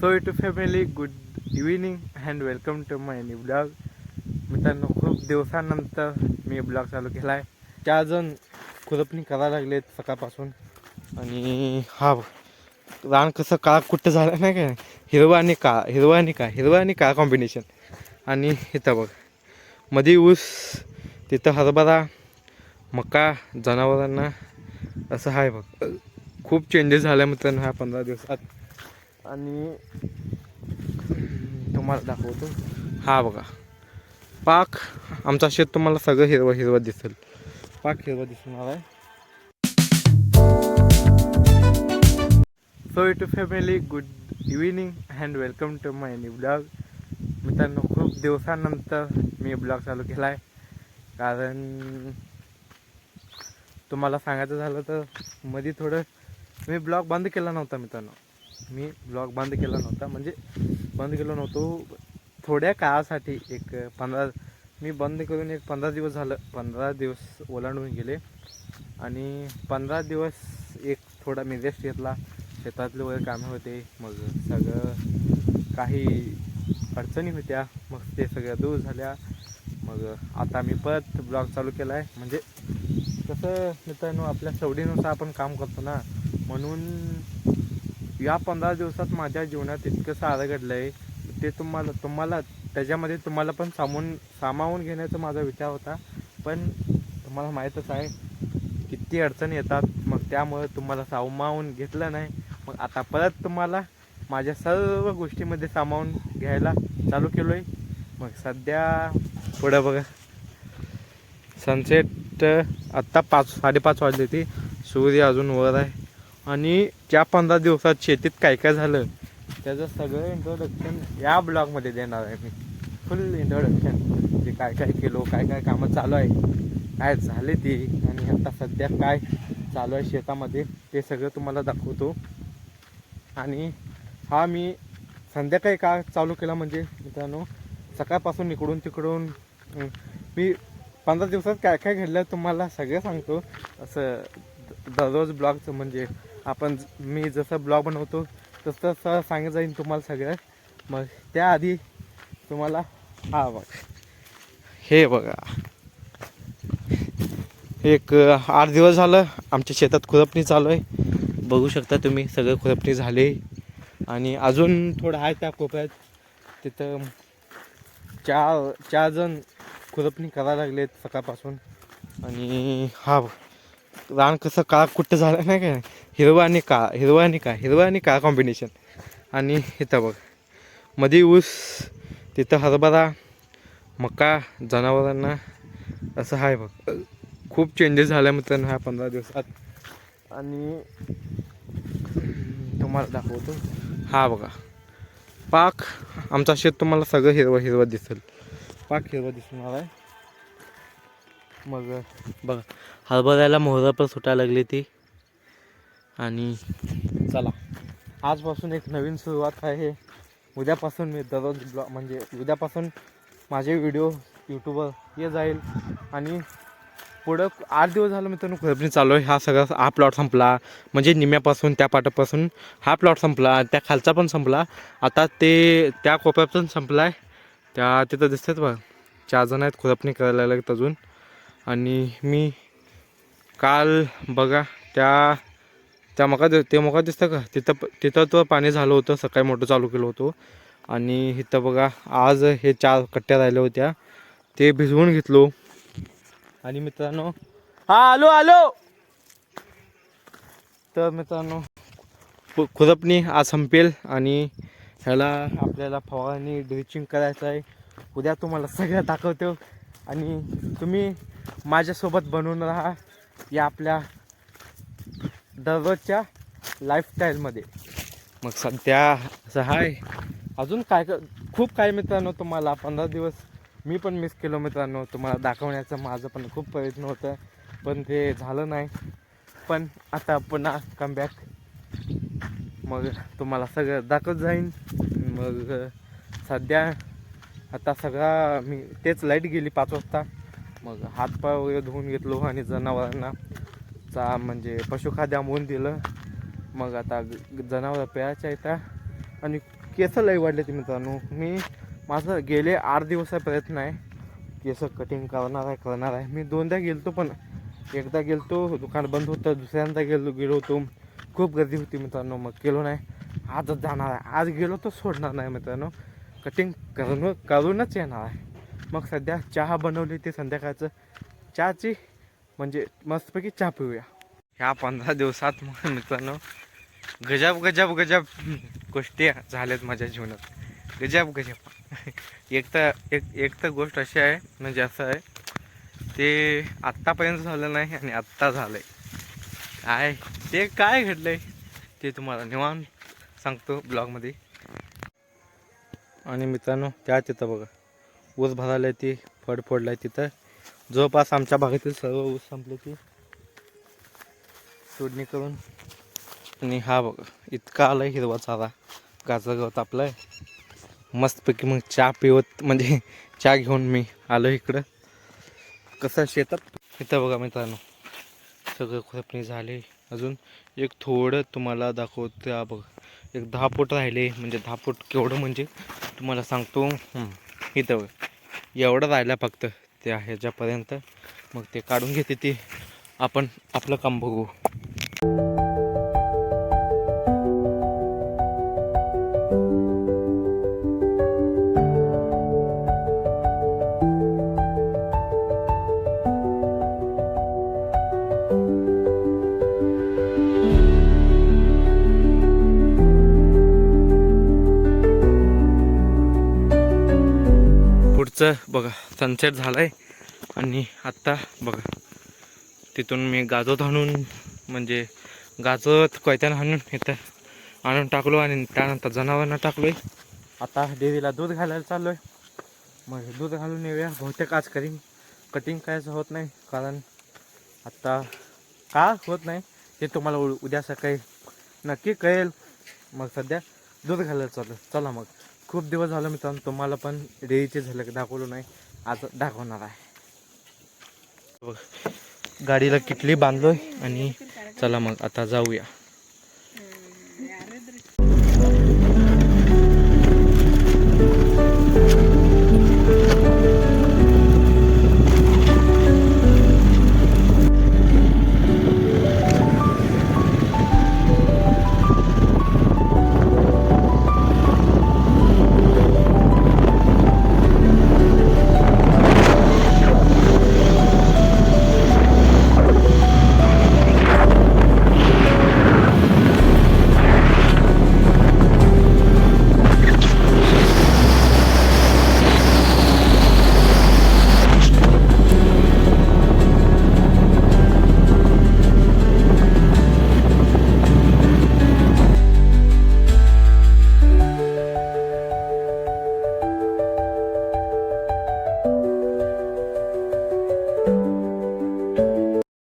So to family good evening and welcome to my new blog. मित्रांनो, खूप दिवसानंतर मी blog चालू केला आहे. 4 जण खुरपणी करायला लागलेत सकाळपासून. आणि हा रान कसं काळा कुठं झालं नाही काय, हिरवा आणि काळा कॉम्बिनेशन. आणि इथं बघ मध्ये ऊस, तिथं हरभरा, मका, जनावरांना असं आहे बघ. खूप चेंजेस झाल्या मित्रांनो ह्या 15 दिवसात. आणि तुम्हाला दाखवतो, हा बघा पाक आमचा शेत तुम्हाला सगळं हिरवं हिरवं दिसेल. पाक हिरवं दिसणार आहे. So to family good evening and welcome to my new blog. मित्रांनो, खूप दिवसानंतर मी ब्लॉग चालू केला आहे. कारण तुम्हाला सांगायचं झालं तर मध्ये थोडं मी ब्लॉग बंद केला नव्हता मित्रांनो. मी ब्लॉग बंद केला नव्हता म्हणजे बंद केलो नव्हतो थोड्या काळासाठी. मी बंद करून 15 दिवस झालं. 15 दिवस ओलांडून गेले. आणि 15 दिवस थोडा मी रेस्ट घेतला. शेतातले वगैरे कामं होते, मग सगळं काही अडचणी होत्या, मग ते सगळ्या दूर झाल्या. मग आता मी परत ब्लॉग चालू केला आहे. म्हणजे कसं मित्रांनो, आपल्या सवडीनुसार आपण काम करतो ना, म्हणून या 15 दिवसात माझ्या जीवनात इतकं सारं घडलं आहे. ते तुम्हाला त्याच्यामध्ये तुम्हाला पण सामावून घेण्याचा माझा विचार होता. पण तुम्हाला माहीतच आहे किती अडचणी येतात. मग त्यामुळे तुम्हाला सामावून घेतलं नाही. मग आता परत तुम्हाला माझ्या सर्व गोष्टीमध्ये सामावून घ्यायला चालू केलो आहे. मग सध्या पुढं बघा सनसेट आत्ता 5-5:30 वाजली ती. सूर्य अजून वर आहे. आणि त्या 15 दिवसात शेतीत काय काय झालं त्याचं सगळं इंट्रोडक्शन या ब्लॉगमध्ये देणार आहे मी. फुल इंट्रोडक्शन, जे काय काय केलो, काय काय कामं चालू आहे, काय झाले ती, आणि आता सध्या काय चालू आहे शेतामध्ये, ते सगळं तुम्हाला दाखवतो. आणि हा मी संध्याकाळी का चालू केला म्हणजे मित्रांनो, सकाळपासून इकडून तिकडून मी 15 दिवसात काय काय घडलं तुम्हाला सगळं सांगतो. असं दररोज ब्लॉगचं म्हणजे मी जसं ब्लॉग बनवतो तसं सांगत जाईन तुम्हाला सगळं. मग त्याआधी तुम्हाला हा बघ, हे बघा, 8 दिवस झालं आमच्या शेतात खुरपणी चालू आहे. बघू शकता तुम्ही, सगळं खुरपणी झाले. आणि अजून थोडं आहे त्या कोपऱ्यात, तिथं 4 जण खुरपणी करायला लागलेत सकाळपासून. आणि हा रान कसं काळा कुठं झालं नाही काय, हिरवा आणि काळा कॉम्बिनेशन. आणि इथं बघ मध्ये ऊस, तिथं हरभरा, मका, जनावरांना असं आहे बघ. खूप चेंजेस झाल्या मित्रांनो ह्या 15 दिवसात. आणि तुम्हाला दाखवतो, हा बघा पाक आमचा शेत तुम्हाला सगळं हिरवं हिरवं दिसेल. पाक हिरवं दिसणार आहे. मग बघा हरभऱ्याला मोहरं पण सुटायला लागली ती. आणि चला, आजपासून एक नवीन सुरुवात आहे. उद्यापासून मी दररोज ब्लॉग म्हणजे उद्यापासून माझे व्हिडिओ यूट्यूबवर ये जाईल. आणि पुढं 8 दिवस झालं मित्रांनो खुरपणी चालू आहे. हा प्लॉट संपला म्हणजे निम्यापासून त्या पाटापासून हा प्लॉट संपला, त्या खालचा पण संपला. आता ते त्या कोपऱ्यात पण संपला आहे. तिथं दिसतात बघा 4 जण आहेत खुरपणी करायला लागत अजून. आणि मी काल बघा त्या मका दिसतं का, तिथं तो पाणी झालं होतं. सकाळी मोठं चालू केलं होतं. आणि इथं बघा आज हे 4 कट्ट्या राहिल्या होत्या, ते भिजवून घेतलो. आणि मित्रांनो, आलो तर मित्रांनो, खुरपणी आज संपेल. आणि ह्याला आपल्याला फवारणी ड्रिचिंग करायचं आहे. उद्या तुम्हाला सगळं दाखवतो. आणि तुम्ही माझ्यासोबत बनवून राहा या आपल्या दररोजच्या लाईफस्टाईलमध्ये. मग सध्या असं आहे. अजून खूप काय मित्रांनो, तुम्हाला 15 दिवस मी पण मिस केलो मित्रांनो. तुम्हाला दाखवण्याचं माझं पण खूप प्रयत्न होतं, पण ते झालं नाही. पण आता पुन्हा कमबॅक, मग तुम्हाला सगळं दाखवत जाईन. मग सध्या आता मी तेच लाईट गेली 5 वाजता. मग हातपाय वगैरे धुवून घेतलो आणि जनावरांना म्हणजे पशुखाद्य आंबवून दिलं. मग आता जनावर प्यायच्या येतात. आणि केस लई वाढले ते मित्रांनो. मी माझं गेले 8 दिवसा प्रयत्न आहे केस कटिंग करणार आहे. मी 2दा गेलतो, पण एकदा गेलतो दुकान बंद होतं, दुसऱ्यांदा गेलो होतो खूप गर्दी होती मित्रांनो, मग गेलो नाही. आजच जाणार आहे, आज गेलो तर सोडणार नाही मित्रांनो, कटिंग करूनच येणार आहे. मग सध्या चहा बनवली ते संध्याकाळचं, चहाची म्हणजे मस्तपैकी चहा पिऊया. ह्या 15 दिवसात मग मित्रांनो गजब गोष्टी झाल्यात माझ्या जीवनात. गजब एक तर गोष्ट अशी आहे, म्हणजे असं आहे ते आत्तापर्यंत झालं नाही आणि आत्ता झालंय. काय घडलंय ते तुम्हाला निवांत सांगतो ब्लॉगमध्ये. आणि मित्रांनो त्या तिथं बघा ऊस भरायला ती फड फोडलाय तिथं. जवळपास आमच्या भागातील सर्व ऊस संपले ती तोडणी करून. आणि हा बघा इतका आलाय हिरवा चारा, गाजर गवत आपलं मस्तपैकी. मग चहा पिवत म्हणजे चहा घेऊन मी आलो इकडं. कसं शेतात इथं बघा मित्रांनो सगळं खुरपणी झाले. अजून एक थोडं तुम्हाला दाखवतो बघा, एक 10 फूट राहिले. म्हणजे 10 फूट केवढं म्हणजे तुम्हाला सांगतो. इथं एवढं राहिलं फक्त ते ह्याच्यापर्यंत. मग ते काढून घेते ते आपण आपलं काम बघू. पुढचं बघा सनसेट झालाय. आणि आत्ता बघा तिथून मी गाजोत आणून म्हणजे गाजोत कोयत्यानं आणून इथं आणून टाकलो. आणि त्यानंतर जनावरांना टाकलोय. आता डेअरीला दूध घालायला चाललो आहे. मग दूध घालून येऊया. बहुतेक आज कटिंग करायचं होत नाही, कारण आत्ता का होत नाही ते तुम्हाला उद्या सकाळी नक्की कळेल. मग सध्या दूध घालायला चालू. चला मग. खूप दिवस झालं मित्रांनो तुम्हाला पण डेअरीचे झलक दाखवलं नाही, आज दाखवणार आहे. गाडीला किटली बांधलोय आणि चला मग आता जाऊया.